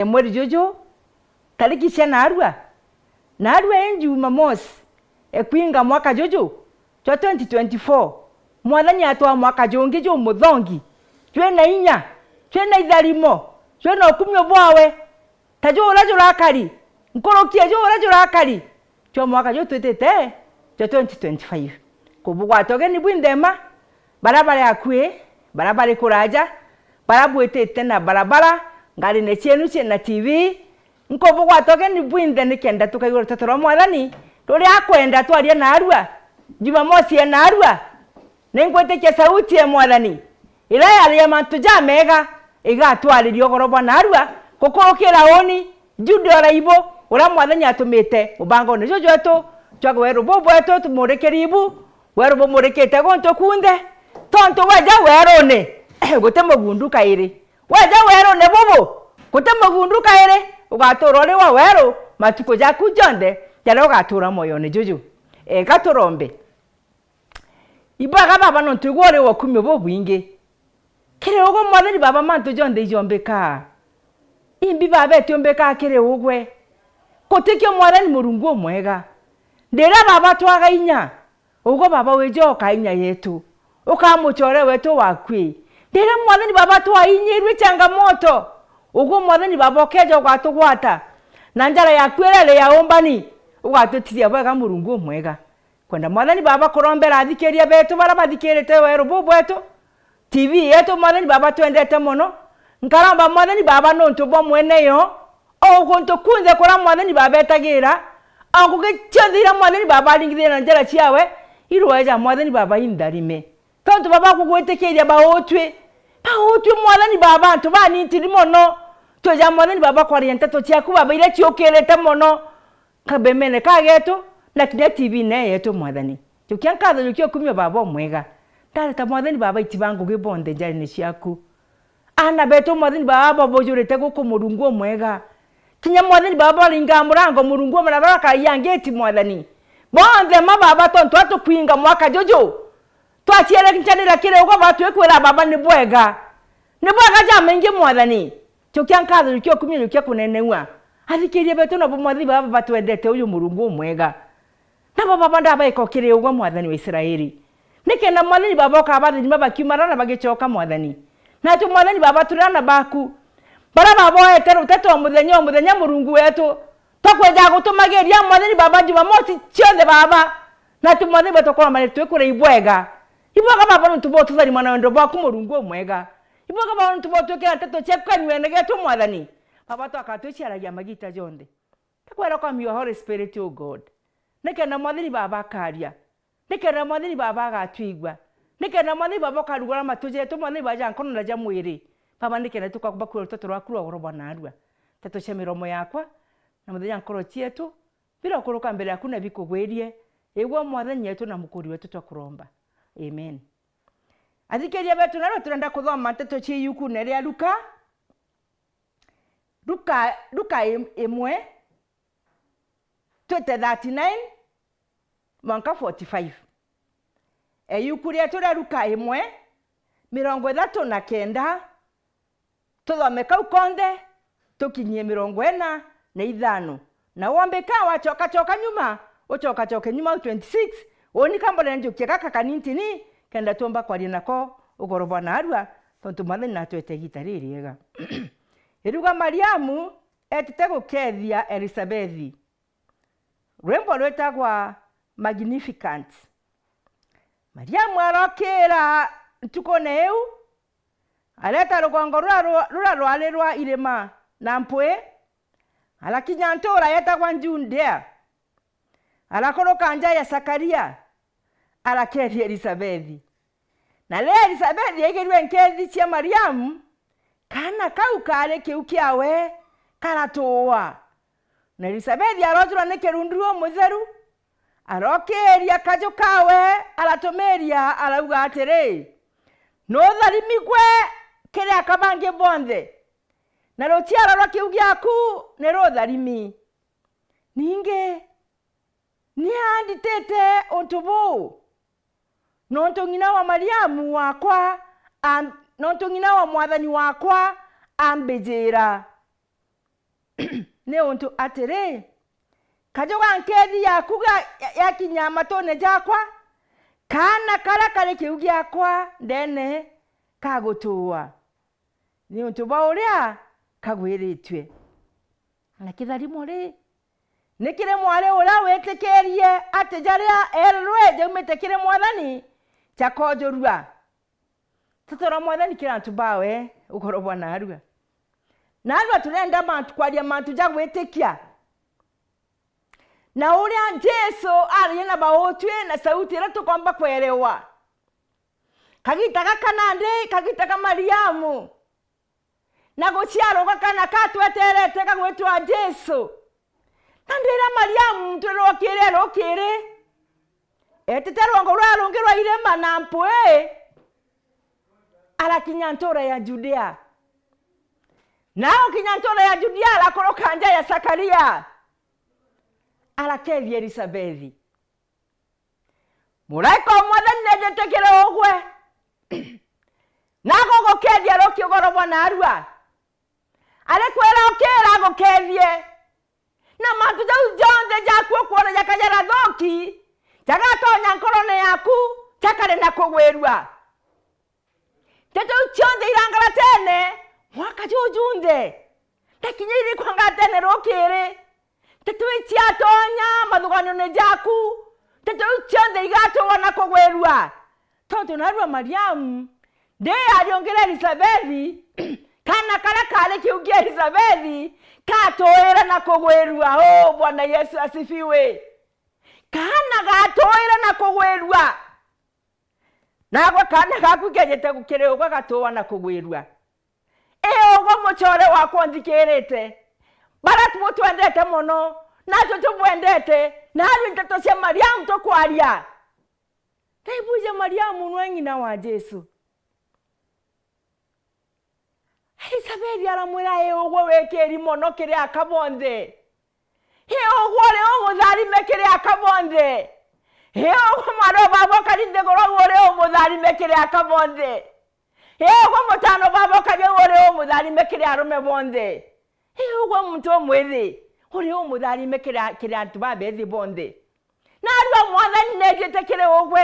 Mweri jojo tariki cia narua enjuma mosi ekwinga mwaka jojo cho 2024 mwathani atwa mwaka jongi jo muthongi twena inya twena itharimo twena okumyo bwawe tajo urakari nkorokia jo urakari cho mwaka jo twetete cho 2025 kubugwa togeni bwindema barabara yakwe barabara kuraja barabwetete na barabara ngari ne chenu na TV nkobugwa togeni bwinde nikenda tukaigura totoro mwathani turi akwenda twaria narua Jumamosi ya narua ningwetekia sauti ya mwathani ila ya mantu jamega igatwaririo gorobo narua kukorokera oni judo raibo ura mwathani atumite ubango ne jojo eto twago weru bobo eto tumurekeribu weru bomurekete gonto kunde tonto waja werone gutema gunduka iri waja werone bobo gutema gunduka iri ugatorore wa weru matuko jaku jonde jalo gatura moyo ne jojo gatorombe ibaga baba no tugore wa kumyo bo bwinge kire ugo mwathani baba mantu jonde ijombeka imbi baba etiombeka kire ugwe kotekyo mwathani murungu mwega ndera baba twaga inya ugo baba wejoka inya yetu ukamuchore wetu wakwi ndera mwathani baba twa inyirwe changamoto ugo mwathani baba kejo gwatugwata na njara yakwirele ya ombani ugatutiria bwega murungu mwega kwenda mwathani baba korombera athikeria betu barabathikirite weru bubu etu TV yetu mwathani baba twendete muno nkaramba mwathani baba nontu bo mwene yo oguntu kunze kora mwathani baba etagira angugechithira mwathani baba ringithira na njara ciawe irweja mwathani baba indarime tontu baba kugwetekeria baotwe mwathani baba antu bani ntiri muno toja mwathani baba kwari nteto ciaku baba ire ciokirete muno kabemene kagetu na kine TV ne yetu mwathani tukiankaza yukio kumyo baba mwega tareta mwathani baba itibangu gibonde njari ne ciaku ana beto mwathani baba bojurete guko murungu mwega kinya mwathani baba ringa murango murungu marabaka yangeti mwathani bonde mababa tonto atukwinga mwaka jojo twachiere kinchanira kire ugo batu ekwera baba ni bwega jamengi mwathani tukiankaza yukio kumyo yukio kunenenwa athikirie beto no mwathani baba batwendete uyu murungu mwega na baba ndaba ikokire ugo mwathani wa Israeli nikenda mwathani baba kabathi mabakiumara bagichoka mwathani na tu mwathani baba turana baku bara baba etero teto muthenya murungu wetu tokweja gutumageria mwathani baba Jumamosi ciothe baba na tu mwathani batokora mari twekure ibwega baba ntubo tuthari mwana wendo baku murungu mwega baba ntubo twekera teto chekanywe negetu mwathani baba twakatwiciaragia magita jonde takwera kwa your Holy Spirit o God nikenda mwathani baba karia nikenda mwathani baba gatwigwa nikenda mwathani baba karugura matuje tu mwathani baja nkono na jamwiri baba nikenda tukakuba kuro toto rwakuru goroba narua tato chemiromo yakwa na muthenya nkoro chietu bila kuruka mbele yakuna bikugwerie egwa mwathani yetu na mukuri wetu twakuromba amen athikeria betu naro turenda kuthoma tato chi yuku neria Luka emwe 39 mwanka 45 eyukuria tura Luka emwe 39 tuthome kau konde tukinyie 45 na wombeka wachoka nyuma uchoka nyuma 26 oni kambole njukia kaka kanintini kenda tomba kwari nako ugoroba narua tontu mwathani natwete gitariri ega iruga Mariamu etete gukethia Elisabethi rwembo rwetagwa Magnificent Mariamu arokera ntukone eu aleta rugongo rwa irema na mpwe alakinya ntora yetagwa Judea alakoroka nja ya Sakaria alakethia Elisabethi na le Elisabethi yegerwe nkethi cia Mariamu kana kau kare kiu kiawe karatoa na Elisabethi arotura nekerunduo mutheru arokeria kajo kawe alatomeria alauga atere no tharimigwe kire akabange bonde na rotiara rwa kiu giaku ne rotharimi ninge ni anditete ontubu no ntongina wa Mariamu wakwa no ntongina wa mwathani wakwa ambejera ne untu atire kajoga nkedi yakuga yakinya matone jakwa kana kara kare kiugi yakwa ndene kagutua ni untu bauria kagwiritwe na kitharimo ri nikire mware ura wetikerie ate jaria erwe jaumete kire mwathani chakojorua tutora mwathani kirantu bawe ukorobwa narua narua turenda mantu kwaria mantu jagwitikia na uria Jesu ari na baotwe na sauti ira tukomba kwerewa kagitaga kanande kagitaga Mariamu na guciaro gakana katweterete kagwetwa Jesu nandira Mariamu ntoro kire etiterongo rwarungirwa irema na mpwe alakinya ntora ya Judea nao kinya ntora ya Judea la koroka nja ya Zakaria alakevi Elisabethi muraiko mwathani nejetekere ogwe nago gokethia rokiogorobwa narua alekwera okera gokethie na mantu jau jonde jakuo kuona jakajara thoki jagatonya nkorone yaku jakare na kugwerua teto chonde irangara tene mwaka jujunde takinyiri kwanga tene rokere teto chiatonya madugano ne jaku teto chonde igato wana kugwerua tonto narua Mariamu de ariongera Elisabethi kana kala kale kiugia Elisabethi katoera na kugwerua. Oh, Bwana Yesu asifiwe. Kana gatoera na kugwerua nagwa kana gakugejete gukireo gatoa na kugwerua ogo muchore wako ndikirete baratu mutwendete muno nacho tubwendete naru nteto cia Mariamu tokwaria taibuje Mariamu nwanyina wa Jesu Elisabethi aramwira ogo wekeri mono kire akabonde ogo le omutharime kire akabonde ogo maro babo kalinde gorogore omutharime kire akabonde ogo mutano babo kagore omutharime kire arume bonde ogo muntu omwezi uri omutharime kire antubabethi bonde narwa mwathani nejete kire ogwe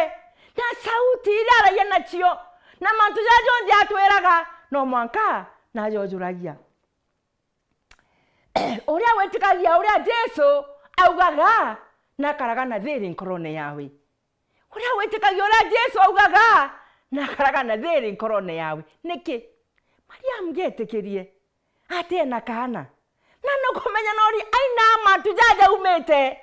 na sauti ira yana chio na mantu jajo ndi atweraga no mwanka na jojuragia uria wetikagia uria Jesu augaga na karaga na thiri nkorone yawe uria wetikagia uria Jesu augaga na karaga na thiri nkorone yawe niki Mariamu getikirie ate na kana na no kumenya nori aina mantu jaja umete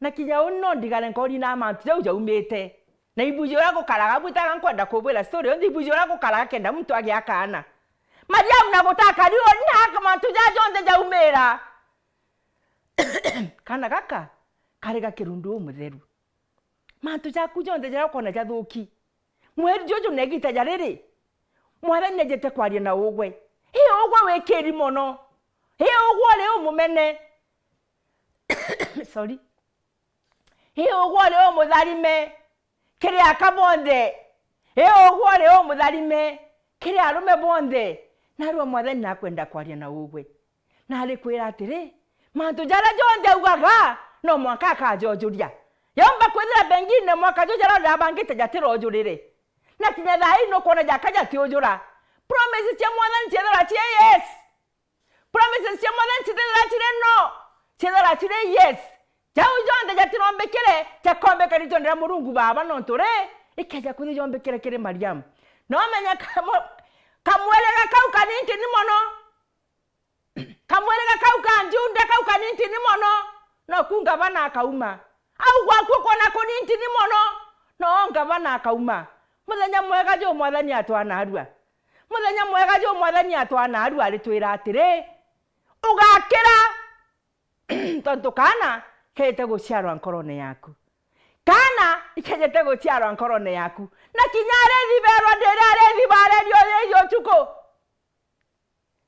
na kinya uno ndigale nkori na mantu jaja umete na ibuje yako karaga butaga nkwenda kubwira story ndi ibuje yako karaga kenda mtu agi akana Mariamu na gutaka rio na kama tujajo ndeja umera kana gaka karega kirundu mutheru mantu jaku jonde jara kona jathuki mweri jojo negita jariri mwara nejete kwaria na ogwe ogwe wekeri mono ogwe le omumene sorry ogwe le omutharime kiri akabonde ogwe le omutharime kiri arume bonde narwa mwathani nakwenda kwaria na ogwe na alikwira atiri mantu jara jonde ugaga no mwaka kajojuria yomba kwithira bengine mwaka jojara rabangite jatiro ojurire na kinya thai no kona jakaja ti ojura promises cia mwathani chethera cia yes promises cia mwathani chethera cia no chethera cia yes jau jonde jatirombekere chakombekari jondera murungu baba no ntore ikaja kuthi jombekere kire Mariamu no menya kamwelega kauka ninti ni mono kamwelega kauka njunde kauka ninti ni mono no kunga bana kauma au gwaku kona ko ninti ni mono no nga bana kauma muthenya mwega jo mwathani atwana arua muthenya mwega jo mwathani atwana arua ritwira atire ugakira tonto kana kete guciarwa nkorone yaku kana ikejete guciarwa nkorone yaku na kinyare thiberwa nderare thibare rio tuko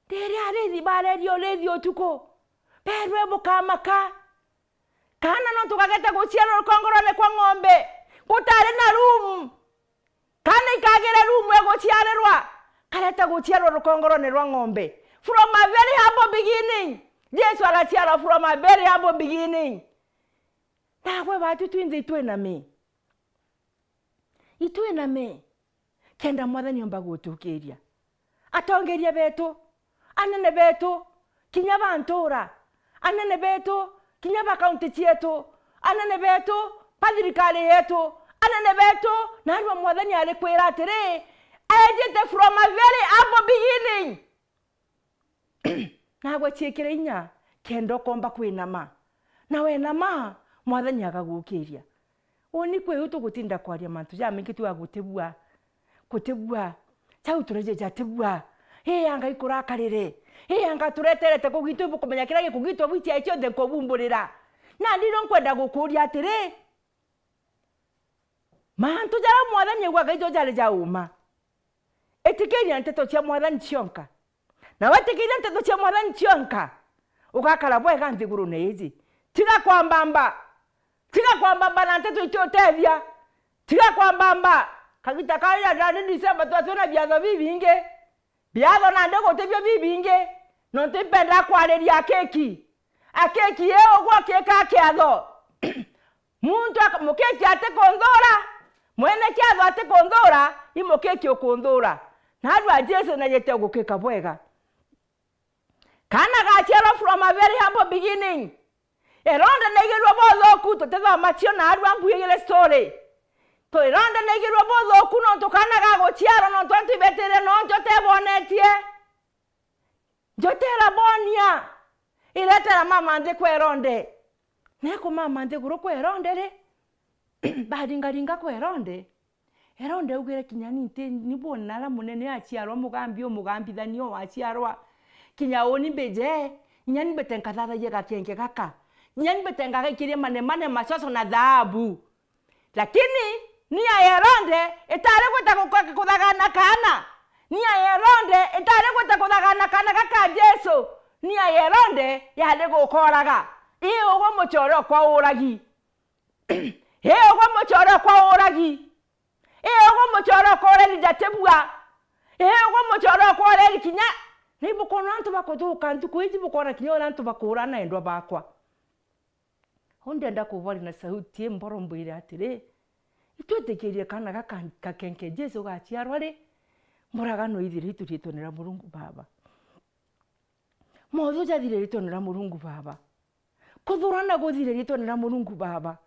nderare thibare rio tuko perwe bukamaka kana no tukagete guciarwa rukongorone kwa ng'ombe gutare na room kana ikagere room eguciarerwa kareta guciarwa rukongorone rwa ng'ombe from a very humble beginning. Yesu agaciarwo from a very humble beginning. Nagwe watu twinze itwe na me. Itwe na me. Kenda mwathani omba gutukiria. Atongeria betu, anene betu, kinya bantura, anene betu, kinya ba county chetu, anene betu, pathirikali yetu, anene betu, narwa mwathani alikwira atiri, ajete from a very humble beginning. Nagwe chiekire inya, kendo komba kwinama. Na wenama, mwathani agagukiria. Oni kwe utu gutinda kwaria mantu ja mingi tu agutebua. Kutebua. Chau tureje jatebua. Anga ikurakarire. Anga tureterete kugitu bukumenya kirage kugitu bwiti aicho de kobumburira. Na ndiro nkwenda gukuria atire. Mantu ja mwathani gwa gaijo jale ja uma. Etikeria nteto cia mwathani cionka. Na watekeria nteto cia mwathani cionka. Ugakara bwega nthiguru nezi. Tiga kwambamba. Tiga kwambamba na nteto itotethia. Tiga kwambamba. Kagita kaya ndani December twatona biatho bibinge. Biatho na ndego tebyo bibinge. No tipenda kwareria keki. Akeki yeo gwa keka kiatho. Muntu mukeki ate kondora. Mwene kiatho ate kondora, imo keki okondora. Na andwa Jesu na yete gukeka bwega. Kana gaciarwo from a very humble beginning. Eronda negirwo bothoku tuteza machio na andwa mbuyegere story. To eronda negirwo bothoku no tukana gaguciarwo no twantibetere no njotebonetie. Njotera bonia. Iretera mama ndi kweronde. Neko mama ndi guru kweronde re. Badingaringa kweronde. Eronde ugere kinyani te nibona la munene aciarwo mugambi omugambithanio waciarwa. Kinya oni beje nyani betenkathatha yega kenge kaka. Nyani betengaga ikirie mane masoso na dhahabu. Lakini nia Heronde etare kweta kuthagana kana. Nia Heronde etare kweta kuthagana kana kaka Jesu. Nia Heronde yale gukoraga. Iyo go muchoro kwa uragi. Iyo go muchoro kwa uragi. Iyo go muchoro kwa reli jatebua. Iyo go muchoro kwa reli kinya. Nibukona ntu bakoduka ntu kwiji bukona kinyora ntu bakurana endwa bakwa. Honde nda kuvali na sauti mborombo ile atire. Itwetekerie kana gakenke Jesu gaciarwa ri. Muragano ithire ituritonera Murungu Baba. Motho jathire ritonera Murungu Baba. Kuthurana guthire ritonera Murungu Baba.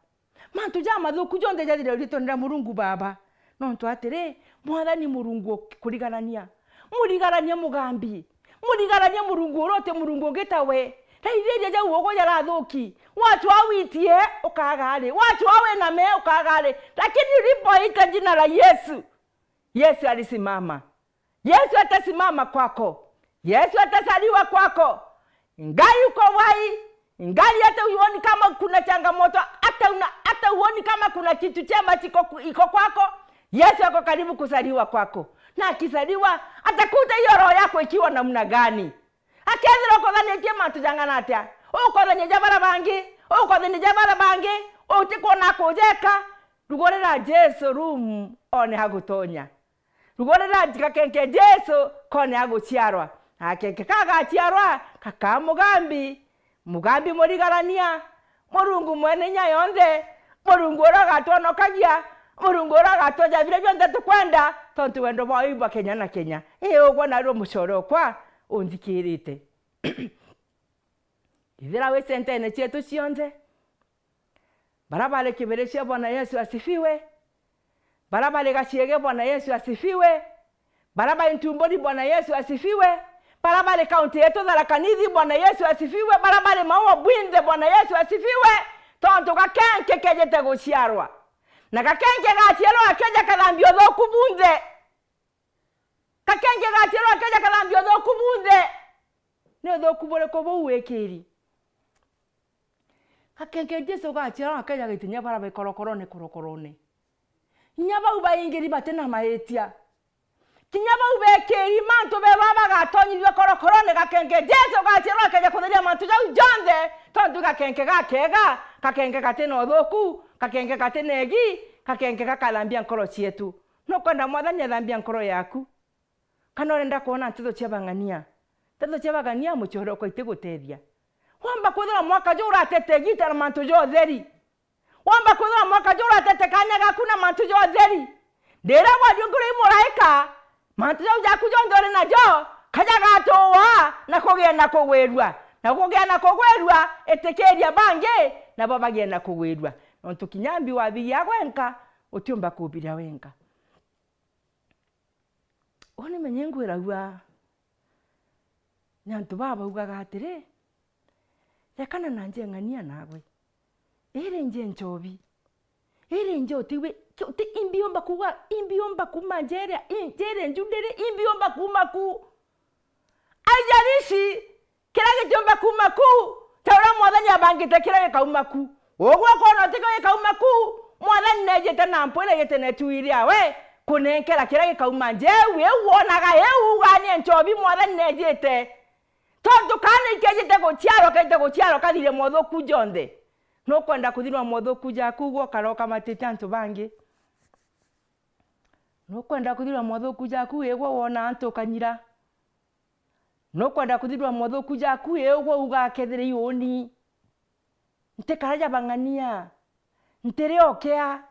Mantu ja mathuku jonde jathire ritonera Murungu Baba. No ntu atire mwathani Murungu kurigarania. Murigarania mugambi. Murigarania Murungu urote Murungu ngetawe. Taitheria ja uogo yara thuki. Watu awitie ukagale. Watu awe na me ukagale. Lakini ulipoita jina la Yesu. Yesu alisimama. Yesu atasimama kwako. Yesu atasaliwa kwako. Ngai uko wai. Ngai hata uoni kama kuna changamoto, hata uoni kama kuna kitu chema iko kwako. Yesu ako karibu kusaliwa kwako. Na akisaliwa atakuta hiyo roho yako ikiwa namna gani. Akezero kodhani kema tujangana atia. Ukodhani jabara bangi, ukodhani jabara bangi, utiko na kujeka. Rugorera Jesu room one hagutonya. Rugorera jikakenke Jesu kone haguciarwa. Akenke kaga ciarwa kaka mugambi murigarania. Murungu mwene nyayonde. Murungu oragato kagia. Murungu oragato jabire byonde tukwenda. Tontu wendo baiba Kenya na Kenya. Ogwa naro mucoro kwa undikirite. Ithira we sentene chetu cionde. Barabale kiberecia Bwana Yesu asifiwe. Barabale gaciege Bwana Yesu asifiwe. Barabale ntumboni Bwana Yesu asifiwe. Barabale kaunti yetu Tharaka Nithi Bwana Yesu asifiwe. Barabale Maua Bwinde Bwana Yesu asifiwe. Tontu gakenke kejete guciarwa. Na gakenke gaciarwa akeja kathambio thoku bunde. Gakenke gaciarwa akeja kathambio thoku bunde. Ne thoku bore ko bo wekeri. Gakenke Jesu gaciarwa akeja gitinya barabale korokorone. Nyaba ubayingiri batena maetia. Kinyaba ubekeri mantu be baba gatonyirwe korokorone gakenke Jesu gaciarwa akeja kutheria mantu jau jonde. Tontu gakenke gakega, gakenke gateno thoku, gakenke gatenegi, gakenke gakalambia nkoro cietu. No kwenda mwathani athambia nkoro yaku. Kana urenda kuona ntuzo cia bangania. Teto chebagania muchoro ko iteguteria. Wamba kuthira mwaka jo uratete gita na mantu jo theri. Wamba kuthira mwaka jo uratete kanya gakuna mantu jo theri. Ndera wadio ngure muraika. Mantu jo jaku jo ndore na jo. Kaja gatoa na kugia na kugwerua. Na kugia na kugwerua etekeria bange na babagia na kugwerua. Nontu kinyambi wabi ya wenka utiumba kubira wenka. One menyengwira hua. Nyantu baba ugaga atire. Yakana nanje ngania nawe. Ere nje nchobi. Ere nje otiwe te imbiomba kuwa imbiomba kumanjere injere njundere imbiomba kumaku. Ajarishi kirage jomba kumaku. Taura mwathani abangite kirage kaumaku. Ogwo kono tikaye kaumaku. Mwathani nejete na mpwele yete netuiria we. Kunenkera kirage kaumanje we wonaga eu gani nchobi mwathani nejete. Tondu kana ikejete go chiaro kathire mothoku jonde. No kwenda kuthirwa mothoku jaku go karoka matete antu bangi. No kwenda kuthirwa mothoku jaku ego wona antu kanyira. No kwenda kuthirwa mothoku jaku ego ugakethire yoni. Nte karaja bangania. Ntere okea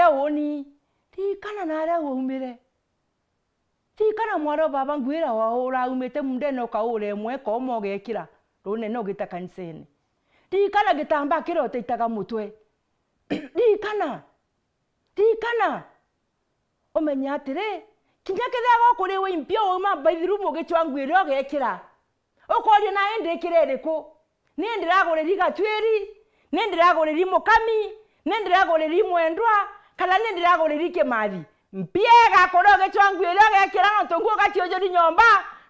woni. Ti kana nare umire. Ti kana mwaro baba ngwira wa ora umete mundeno ka ore mwe ko mogekira rone no gita kanisene. Ti kana gitamba kiro teitaga mutwe. Ti kana omenya atire kinyakire agokore we impio uma baithiru mogechwa ngwira ogekira. Okori na ende kirereko. Ni ndiragore riga tweri, ni ndiragore rimukami, ni ndiragore rimwendwa, kana ni ndiragore rike mathi. Mpiega koroge chwangwire gekira no tongu gatiojo ni nyomba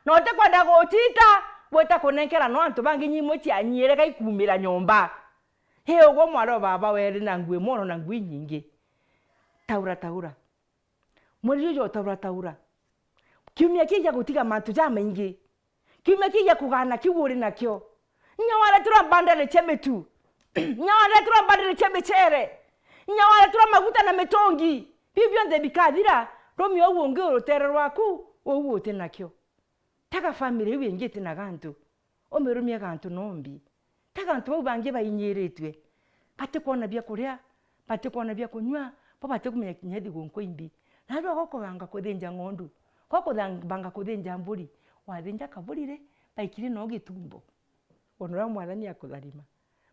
no te kwenda gotita weta kunenkera no antu bangi nyimo chianyire kaikumira nyomba he ogwo mwaro baba weri na ngwe mono na ngwi nyingi taura muri jo taura kiumia kija gutiga mantu ja maingi kiumia kija kugana kiwuri nakyo nyawara tura bandele chemetu nyawara tura bandele chemechere nyawara tura maguta na metongi bibyo nde bikathira romi owonge urutero rwaku owuote nakyo taga family wengete na gantu omerumia gantu nombi taga antu bange bayinyiretwe pate kona bya kuria pate kona bya kunywa pate kumenya kinyedi gonko imbi nalo goko banga kuthenja ngondu goko banga kuthenja mburi wathenja kabulire baikire no gitumbo onora mwathani akutharima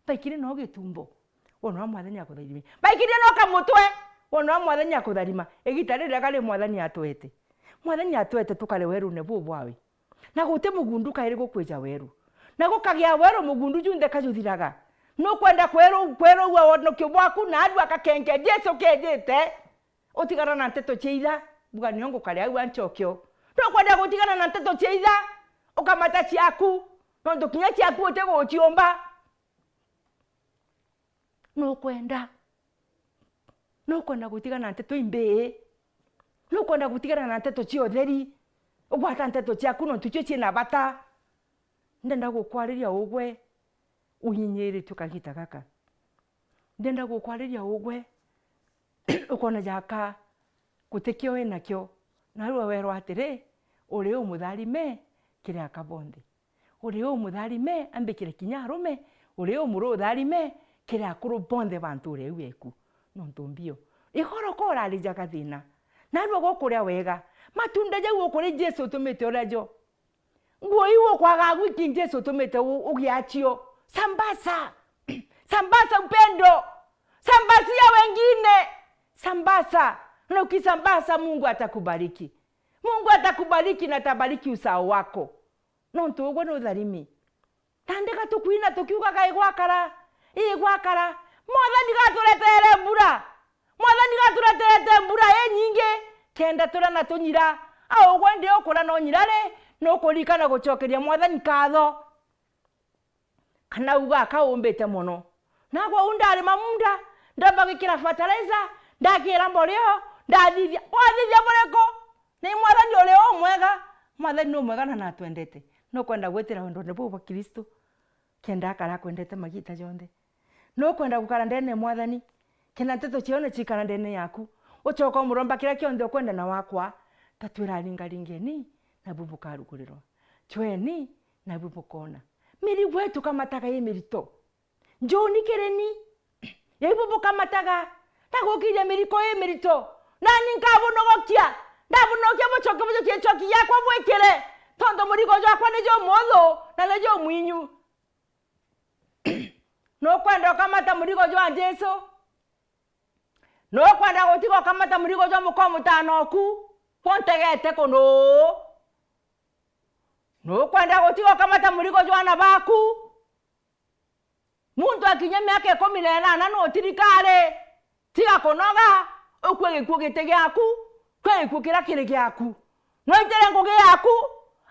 baikire no gitumbo onora mwathani akutharima baikire no kamutwe onora mwathani akutharima egitarira kale mwathani atwete tukale weru ne bubwawe na gute mugundu kaire gukweja weru na gukagia weru mugundu junde kajuthiraga no kwenda kweru wa no kibwaku na adu akakenke Jesu kejete otigara na nteto cheida buga nyongo kale awu anchokyo no kwenda gutigana na nteto cheida ukamata chiaku no ndokinya chiaku otego ochiomba no kwenda gutigana na nteto imbe no kwenda gutigana na nteto chiotheri ugwata nteto chiaku no tucho china bata ndenda gukwariria ugwe uhinyere tukagita kaka ndenda gukwariria ugwe ukona jaka kutekio we nakyo na ruwa wero atire uri umutharime kire akabonde uri umutharime ambikire kinyarume uri umurutharime kire akuru bonde banture weku no ntombio ihoro kora alija kathina na ruwa gokuria wega matunda jau kuri Jesu tumete orajo nguo iwo kwaga wiki Jesu tumete ugiachio sambasa upendo sambasia wengine sambasa na ukisambasa Mungu atakubariki na atabariki usao wako no ntogwe no tharimi tandika tukuina tukiuga kai gwakara mwathani gaturetere mbura nyinge kenda tura na tunyira au gwende okura no nyirare no kurikana gucokeria mwathani katho kana uga kaumbete muno nagwo undari mamunda ndamba gikira fertilizer ndakira mborio ndathithia moreko ni mwathani ule mwega mwathani no mwega na twendete no kwenda gwetera wendo ne bo Kristo kenda akara kwendete magita jonde no kwenda gukara ndene mwathani kena nteto chione chikana ndene yaku uchoka muromba kira kionde kwenda na wakwa tatwira ringaringeni na bubu karukurirwa chweni na bubukona miri wetu kamataga yemirito njoni kereni yebubu kamataga tagokije miriko yemirito nani nkabunogokia ndabunokia bochoke bochoke choki yakwa bwekere tondo murigo jakwa nejo mozo na nejo mwinyu no kwenda kamata murigo jwa Jesu no kwenda gotigo kamata murigo jwa mukomu tanoku pontegete kono no kwenda gotigo kamata murigo jwa na baku muntu akinya myaka 18 no tirikare tiga konoga okwege kwogete gyaku kwege kwokira kire gyaku no itere ngoge yaku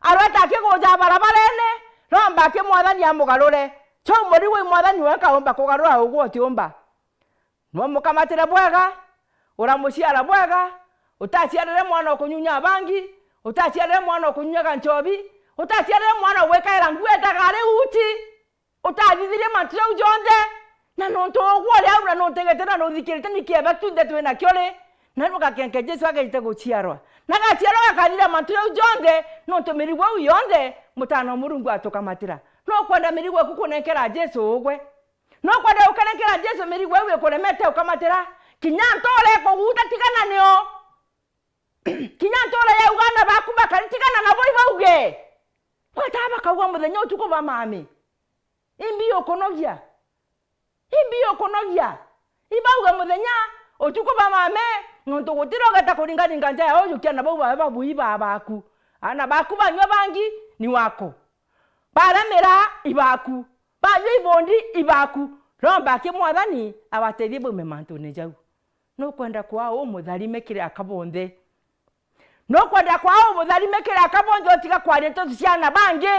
arata kegoja barabarene romba ke mwathani amugarure cho muri we mwathani weka omba kugarura ugo tiomba no mukamatire bwega uramuciara bwega utaciarire mwana okunyunya bangi utaciarire mwana okunyunya ganchobi utaciarire mwana wekaira ngweta gare uti utathithire matire ujonde na nonto ogwore aura no tegetera no thikirite nikieba tunde twena kyole na nuka kenke Jesu agite guciarwa nagaciarwa akalira matire ujonde no tomirigwe uyonde mutano murungu atokamatira no kwenda mirigwe kukunekera Jesu ogwe no kwenda ukanekera Jesu mirigwe we kuremete ukamatira kinyantole ko utatikana nio kinyantole ya uganda bakuba kalitikana na boy bauge kwataba kawa muthenya utuko ba mami imbi okonogia ibauga muthenya utuko ba mame nonto gutiroga ta kuringa nja ya oyo kiana bauba babuiba baku ana baku banywa bangi ni wako baramera ibaku bayo ibondi ibaku romba ke mwathani abateithie baume mantu ne jau no kwenda kwao mutharime kire akabonde no kwenda kwao mutharime kire akabonde otiga kwari ntotu ciana bangi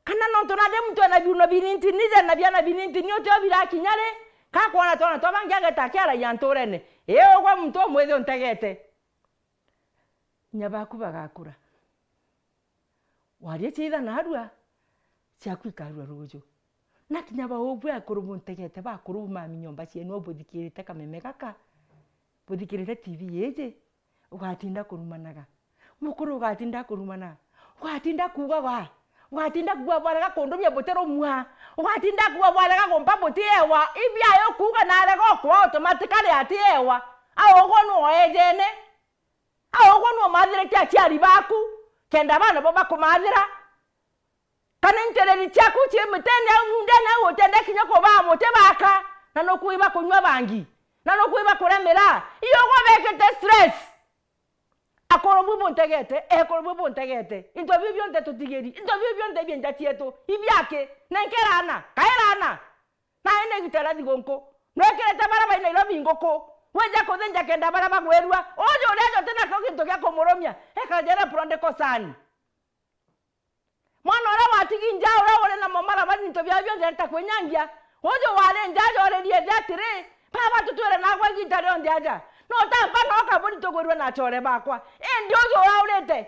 kana no tonade muntu ana biuno birinti nize na biana birinti ni otyo birakinyare ka kwana tona to bangiage takiara yantorene ogwa muntu mwethe ontegete nyabaku bagakura wari chida narua chakwikaru rujo nakinya ba obwe akurubu ntegete bakurubu mami nyomba cienu obuthikirite kameme kaka buthikirite TV yeje ugatinda kurumanaga mukuru ugatinda kurumana ugatinda kugaga ugatinda kuwa bwaraga kondomya botero muha ugatinda kuwa bwaraga gompa botiewa ibya yo kuga narego kwa automatically atiewa awogo no ejene awogo no madire cyari baku kenda bana bo bakumadira kana ntereri cyako cyemutene unde na wotende kinyako ba mote baka na no kuiba kunywa bangi na no kuiba kuremera iyo go bekete stress akorobu bontegete into bibyo nte tutigeri into bibyo nte byenja tieto ibyake nenkerana kairana na ene gitera digonko nekerete baraba ina ilobi ngoko weja ko denja kenda baraba gwerwa ojo rejo tena ko kinto kya komoromia ekajera pronde kosani mwana ora watigi njao ora wale na mamara bani to bya byo nta kwenyangia ojo wale njajo ore die jatire baba tutore na kwa gitare onde aja no tampa no kaboni to gwerwa na chore bakwa ndio ojo waurete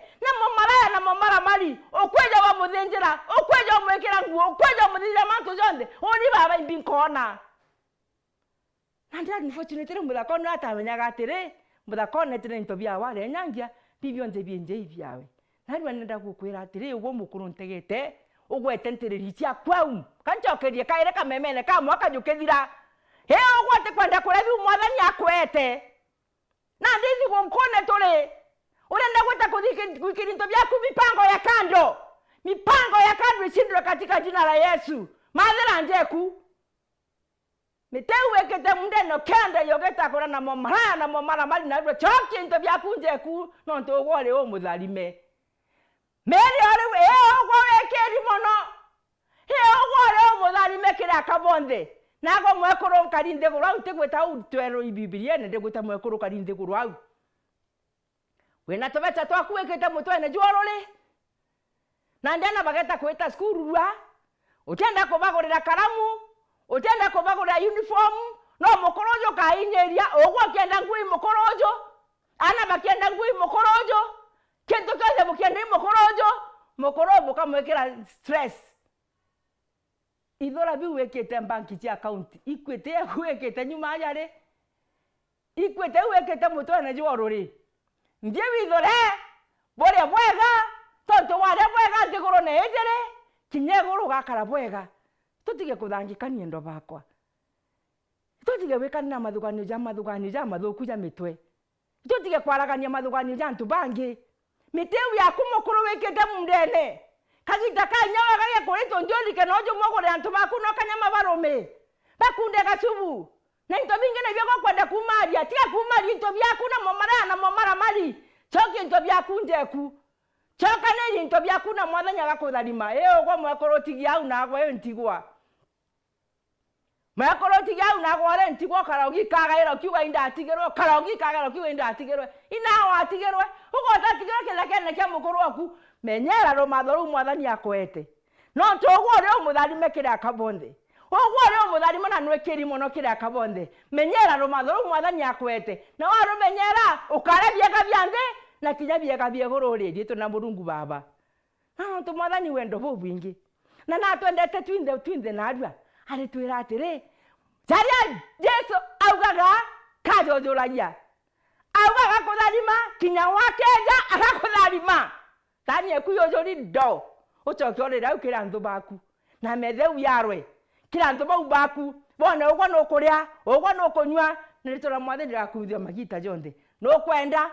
na mamara mali okweja wa muthenjera okweja wa mwekera nguo okweja wa muthira manto jonde oni baba imbi kona nandi unfortunately muthakona atamenyaga atire muthakona tire into bya wale nyangia bibyo nje bienje ibyawe nari nenda gukwira atire ugo mukuru ntegete ugwete ntiriri cia kwau kanchokerie kaire kamemene ka mwaka jukethira ugwate kwenda kurebi mwathani akwete na ndizi gonkone tole urenda gweta kuthikira into byaku mipango ya kando ishindwe katika jina la Yesu mathira njeku mitewekete munde no kende yogeta kora na momara mali na bro choki into byaku njeku no nto wole o mutharime meri ore ogwekeri mono ogwore o mutharime kire akabonde nago mwekoro nkarinde gura utegweta utwero ibibilia ne ndegweta mwekoro karinde gura au wena tobecha twakuwekete mutwene jworole na ndana bageta kweta skuru rwa utenda kubagorera karamu utenda kubagorera uniform no mukorojo kainyeria ogwo kenda ngui mukorojo ana bakenda ngui mukorojo kento kaze mukenda mukorojo kamwekera stress idora biwekete banki ci account ikwete wekete nyuma yare ikwete wekete mutwene jworole ndie widore bore bwega tonto wale bwega ndigoro ne ejere kinyegoro gakara bwega tutige kuthangikania ndo bakwa tutige wikana mathuganio ja mathuku ja mitwe tutige kwaragania mathuganio ja ntu bangi miteu yaku mukuru wikite mundene kagita kanyaga gage kurito njorike nojo mogore antu baku no kanyama barume bakunde gasubu na into bingine byo kwenda kumaria tia kumaria into byaku na momara mari choki into byaku ndeku choka ne into byaku na mwathanya gakutharima ogwo mwekorotigia au na gwe ntigwa mwekorotigia au na gwe ntigwa karogi kagaira kiuga indatigerwo karogi kagaira kiuga indatigerwo ina watigerwo ugo tatigerwo kila kene kya mukuru waku menyera romathoru mwathani akwete no togwo ri umutharime kira kabonde ogwo ri umutharime na nwekiri muno kira kabonde menyera romathoru mwathani akwete na warumenyera ukarebia kabyande na kinyabia kabia gorore dito na Murungu baba to mwathani wendo bubwingi na twendete twinde na adwa ari twira atire jaria Jesu augaga kajojolagia augaga kutharima kinya wakeja agakutharima tani ekuyojori do uchokiorera ukira ndu baku na metheu yarwe kira ndu bau baku bona ugwa no kuria ugwa no kunywa niritora mwathani rakuthia magita jonde no kwenda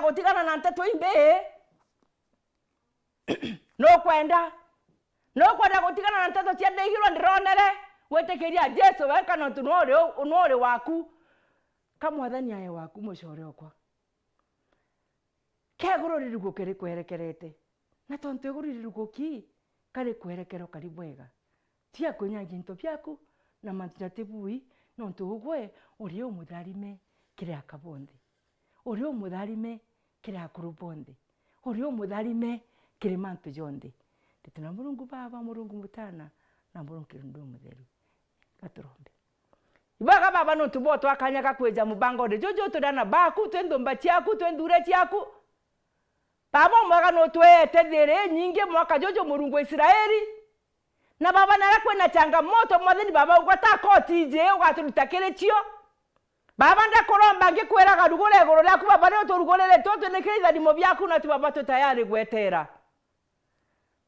gutigana na nteto imbe no kwenda gutigana na nteto cia ndeigirwo ndironere wetekeria Jesu weka no tunore waku kamwathani aye waku mucore okwa kegururirugo kiri kwerekerete na tonto egururirugo ki kari kwerekero kari bwega tia kunyangi into byaku na mantatebui no ntugwe uri umutharime kiri akabonde uri umutharime kiri akurubonde uri umutharime kiri mantu jonde tituna Murungu baba Murungu mutana na Murungu ndo mutheru gaturombe ibaga baba no tubo twakanyaga kweja mubango de jojo tudana baku twendo mbachiaku twendure chiaku baba mwaga no twete there nyinge mwaka jojo Murungu Israeli na baba narakwe na changamoto mwathani baba ugata koti je ugaturutakire chio baba ndakoromba ngikwera garugore goro ryaku baba ryo turugorere toto nekiriza dimo byaku na tubaba tutayari gwetera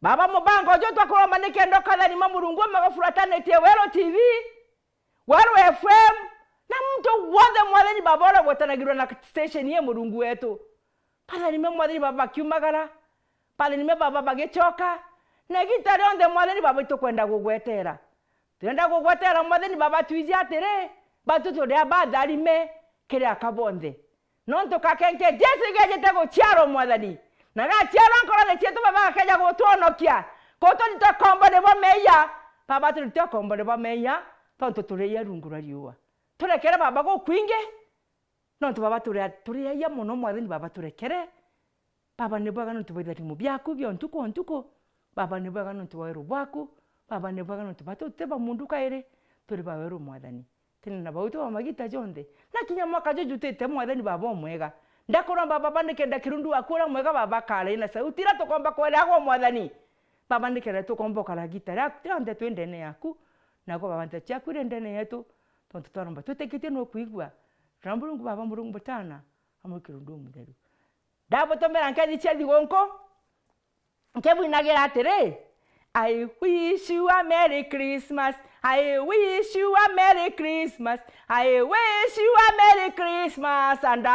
baba mubango jo twakoromba nekendo kada ni Murungu magafuratane Wero TV Wero FM na mtu wonde mwathani baba ora gwetanagirwa na station ye Murungu wetu pala ni mwathani baba kiumagara pala ni baba bagechoka na gitari onde mwathani baba itokwenda gugwetera twenda gugwetera mwathani baba tuizi atere batuto ria batharime kiri akabonde nonto kakenke Jesu gejete go chiaro mwathani na ga chiaro nkora ne cheto baba kaja go tuonokia ko to nitakomba ne bomeya baba tulitakomba ne bomeya tonto tureya rungura riwa turekere baba go kwinge nonto baba tureya muno mwathani baba turekere baba ne bwaga nonto bwithati mu byaku byo ntuko baba ne bwaga nonto wero bwaku baba ne bwaga nonto batuteba mundu kaire turi bawero mwathani na bauto wa magita jonde na kinya mwaka jojutete mwathani baba omwega ndakoromba baba nikenda kirundu akura mwega baba kale na sauti ra tukomba kwera go mwathani baba nikenda tukomba kala gitara tionde twendene yaku nako baba ntachaku rendene yetu tonto toromba tutekite no kuigwa Murungu baba Murungu butana amukirundu mutheru dabo tomera nkedi chedi gonko nkebu inagira atere I wish you a Merry Christmas. I wish you a Merry Christmas. I wish you a Merry Christmas and